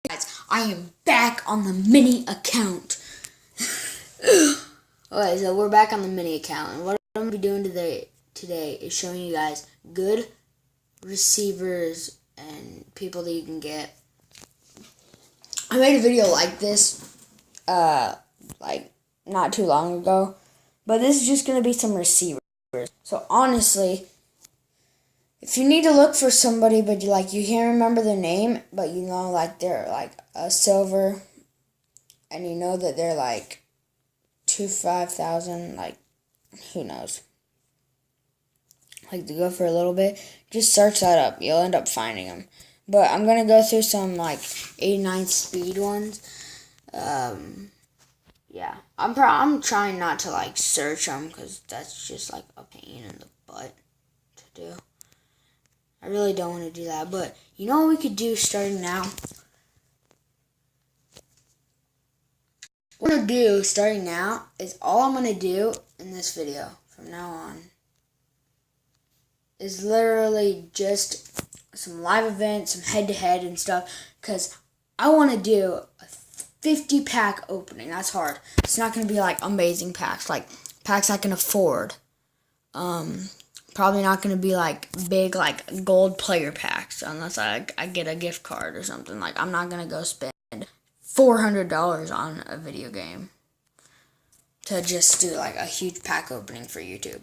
Guys, I am back on the mini account. Alright, so we're back on the mini account, and what I'm going to be doing today is showing you guys good receivers and people that you can get. I made a video like this, like not too long ago, but this is just going to be some receivers. So honestly, if you need to look for somebody, but you can't remember their name, but you know like they're like a silver, and you know that they're like 5,000, like who knows? Like to go for a little bit, just search that up. You'll end up finding them. But I'm gonna go through some like 89 speed ones. Yeah, I'm trying not to like search them because that's just like a pain in the butt to do. I really don't want to do that, but you know what we could do starting now? What I'm going to do starting now is all I'm going to do in this video from now on is literally just some live events, some head-to-head and stuff, because I want to do a 50-pack opening. That's hard. It's not going to be like amazing packs, like packs I can afford. Probably not going to be like big like gold player packs unless I get a gift card or something. Like I'm not going to go spend $400 on a video game to just do like a huge pack opening for YouTube.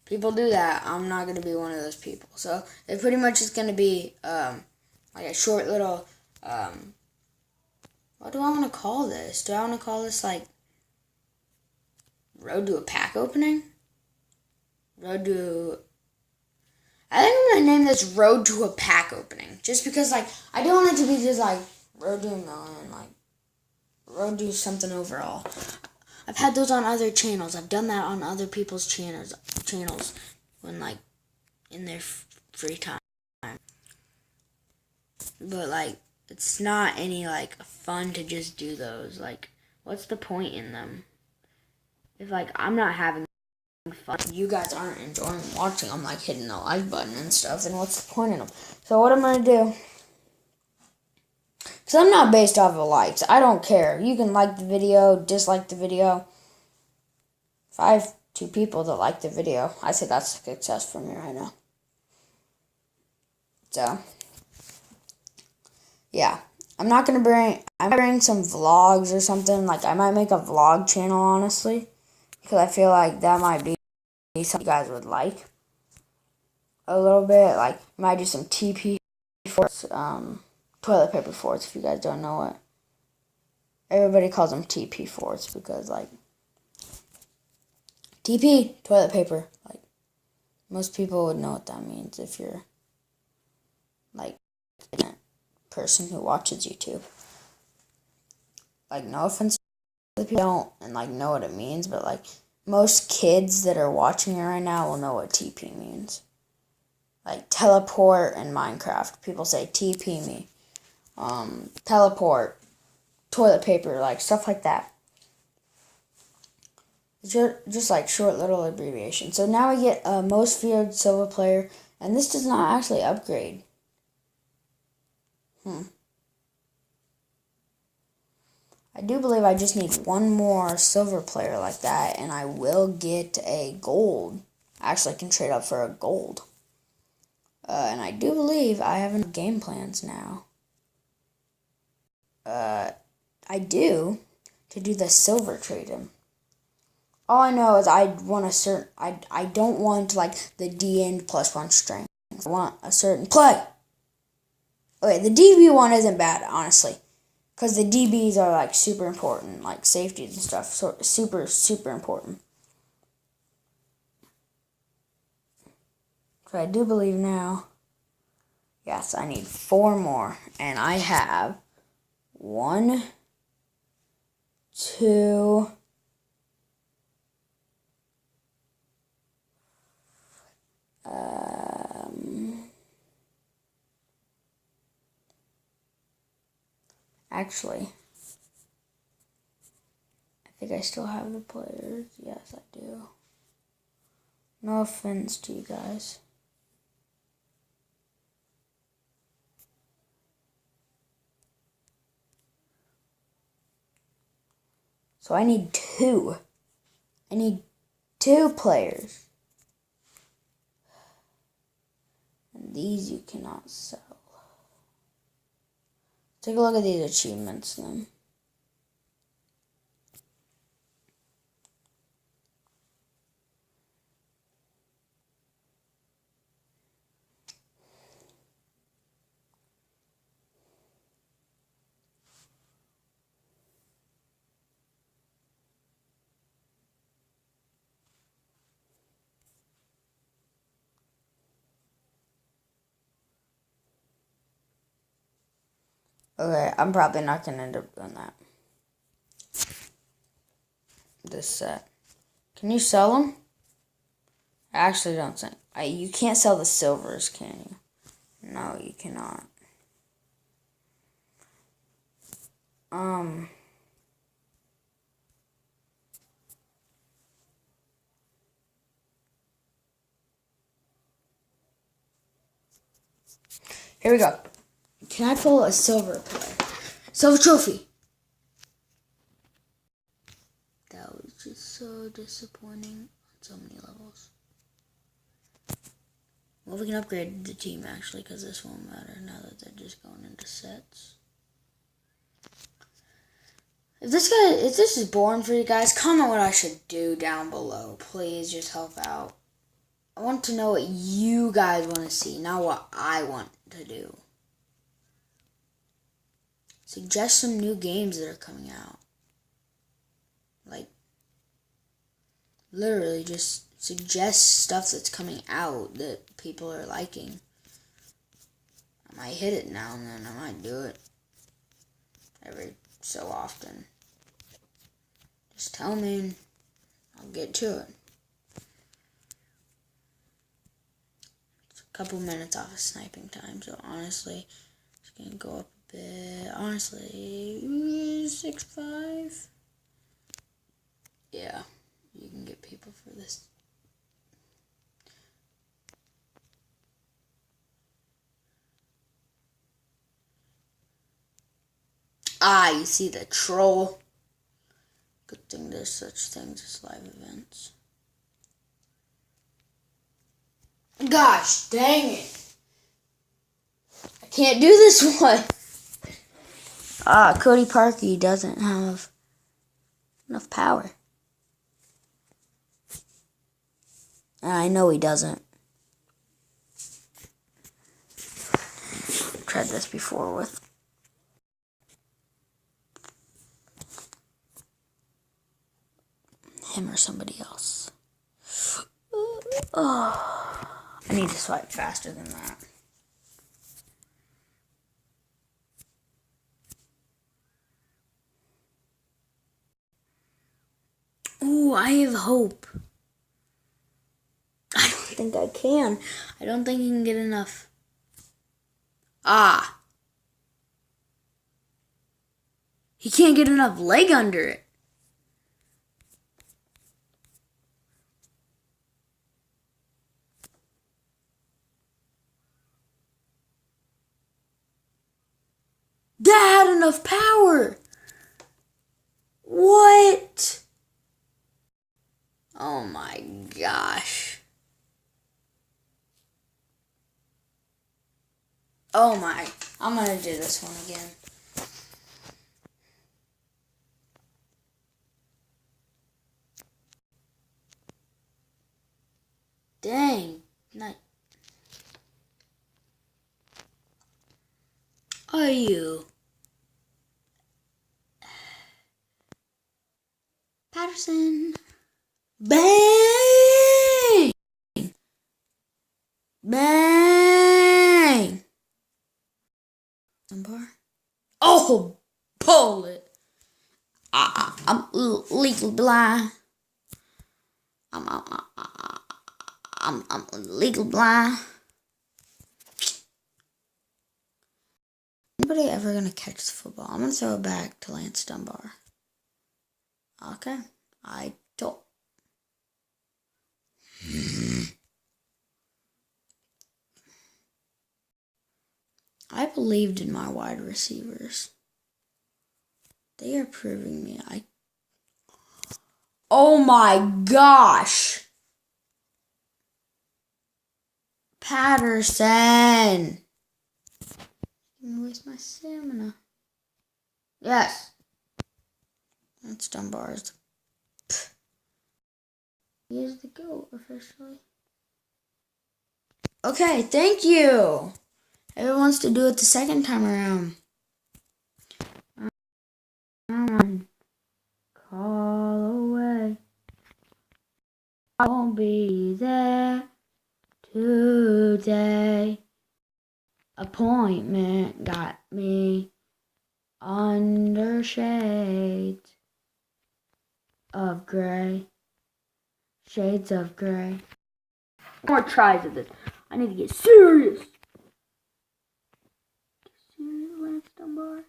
People do that. I'm not going to be one of those people. So it pretty much is going to be like a short little, what do I want to call this? Do I want to call this like Road to a Pack Opening? I think I'm going to name this Road to a Pack Opening. Just because, like, I don't want it to be just, like, Road to a Million, like, Road to something overall. I've had those on other channels. I've done that on other people's channels when, like, in their free time. But, like, it's not any, like, fun to just do those. Like, what's the point in them? If, like, I'm not having fun, you guys aren't enjoying watching them, like hitting the like button and stuff, then what's the point in them? So what I'm going to do, because I'm not based off of likes, I don't care. You can like the video, dislike the video. If I have 2 people that like the video, I say that's a success for me right now. So, yeah. I might bring some vlogs or something. Like, I might make a vlog channel, honestly, because I feel like that might be something you guys would like a little bit. Like, might do some TP forts, toilet paper forts, if you guys don't know it. Everybody calls them TP forts because, like, TP, toilet paper. Like, most people would know what that means if you're, like, a person who watches YouTube. Like, no offense to people who don't and, like, know what it means, but, like, most kids that are watching it right now will know what TP means. Like, teleport in Minecraft. People say TP me. Teleport. Toilet paper. Like, stuff like that. Just like short little abbreviations. So now we get a most feared silver player. And this does not actually upgrade. I do believe I just need one more silver player like that, and I will get a gold. Actually, I can trade up for a gold. And I do believe I have enough game plans now. I do to do the silver trade-in. All I know is I don't want like the D end +1 strength. I want a certain play. Okay, the DB one isn't bad, honestly. Because the DBs are, like, super important. Like, safeties and stuff. So, super, super important. So, I do believe now. Yes, I need 4 more. And I have 1, 2... Actually, I think I still have the players. Yes, I do. No offense to you guys. So I need 2. I need 2 players. And these you cannot sell. Take a look at these achievements then. Okay, I'm probably not going to end up doing that. This set. Can you sell them? I actually don't think. You can't sell the silvers, can you? No, you cannot. Here we go. Can I pull a silver player? Silver trophy. That was just so disappointing on so many levels. Well, we can upgrade the team actually, because this won't matter now that they're just going into sets. If this is boring for you guys, comment what I should do down below. Please just help out. I want to know what you guys want to see, not what I want to do. Suggest some new games that are coming out. Like, literally just suggest stuff that's coming out that people are liking. I might hit it now and then. I might do it every so often. Just tell me and I'll get to it. It's a couple minutes off of sniping time, so honestly, it's gonna go up a bit. Honestly, 6.5. Yeah, you can get people for this. You see the troll. Good thing there's such things as live events. Gosh, dang it. I can't do this one. Cody Parkey doesn't have enough power. And I know he doesn't. I've tried this before with him or somebody else. Oh, I need to swipe faster than that. Ooh, I have hope. I don't think I can. I don't think you can get enough. He can't get enough leg under it. That had enough power. What? Oh my gosh. Oh my. I'm gonna do this one again. Dang. Not. Are you? Patterson. Bang! Bang! Bar. Oh, bullet! I'm legally blind. I'm legally blind. Anybody ever gonna catch the football? I'm gonna throw it back to Lance Dunbar. Okay, I don't. I believed in my wide receivers. They are proving me. Oh my gosh. Patterson. I'm gonna waste my stamina. Yes. That's Dunbar's. He is the GOAT officially. Okay, thank you. Everyone wants to do it the second time around. Call away. I won't be there today. Appointment got me under shades of gray. Shades of gray. More tries of this. I need to get serious. Get serious, Lance Dunbar.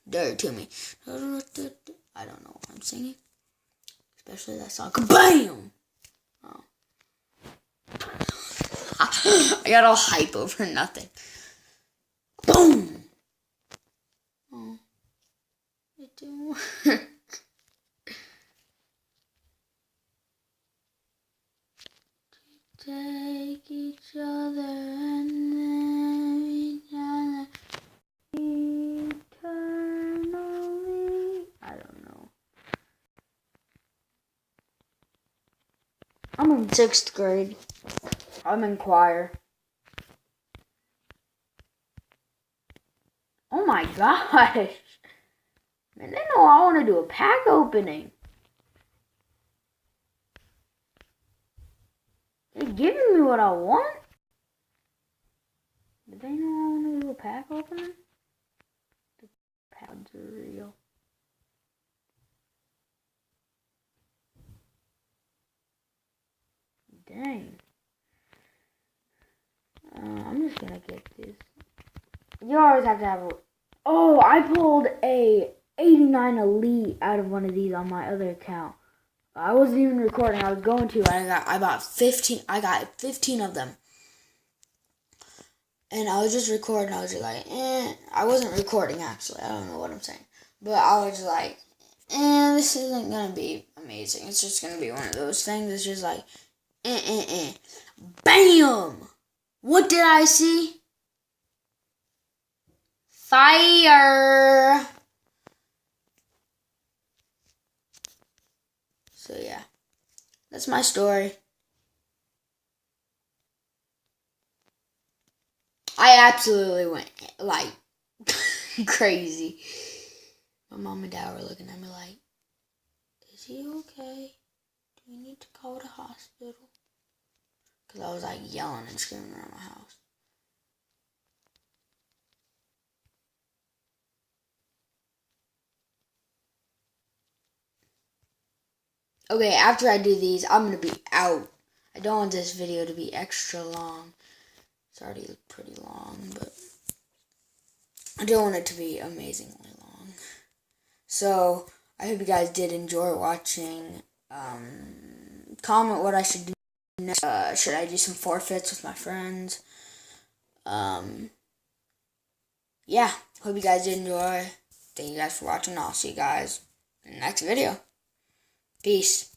Dirty to me. I don't know what I'm singing. Especially that song. BAM! Oh. I got all hype over nothing. Boom! Oh. I do. Take each other and then each other eternally. I don't know. I'm in 6th grade. I'm in choir. Oh my gosh. Man, they know I want to do a pack opening. They're giving me what I want. Do they know I want to do a pack opening? The pads are real. Dang. I'm just gonna get this. You always have to have a... Oh, I pulled a 89 Elite out of one of these on my other account. I wasn't even recording. I was going to. I got 15. I got 15 of them. And I was just recording. I was just like, I wasn't recording, actually. I don't know what I'm saying. But I was just like, this isn't going to be amazing. It's just going to be one of those things. It's just like, Bam! What did I see? Fire! So, yeah. That's my story. I absolutely went, like, crazy. My mom and dad were looking at me like, is he okay? Do we need to call the hospital? Because I was, like, yelling and screaming around my house. Okay, after I do these, I'm going to be out. I don't want this video to be extra long. It's already pretty long, but I don't want it to be amazingly long. So, I hope you guys did enjoy watching. Comment what I should do next. Should I do some forfeits with my friends? Yeah, hope you guys did enjoy. Thank you guys for watching. I'll see you guys in the next video. Peace.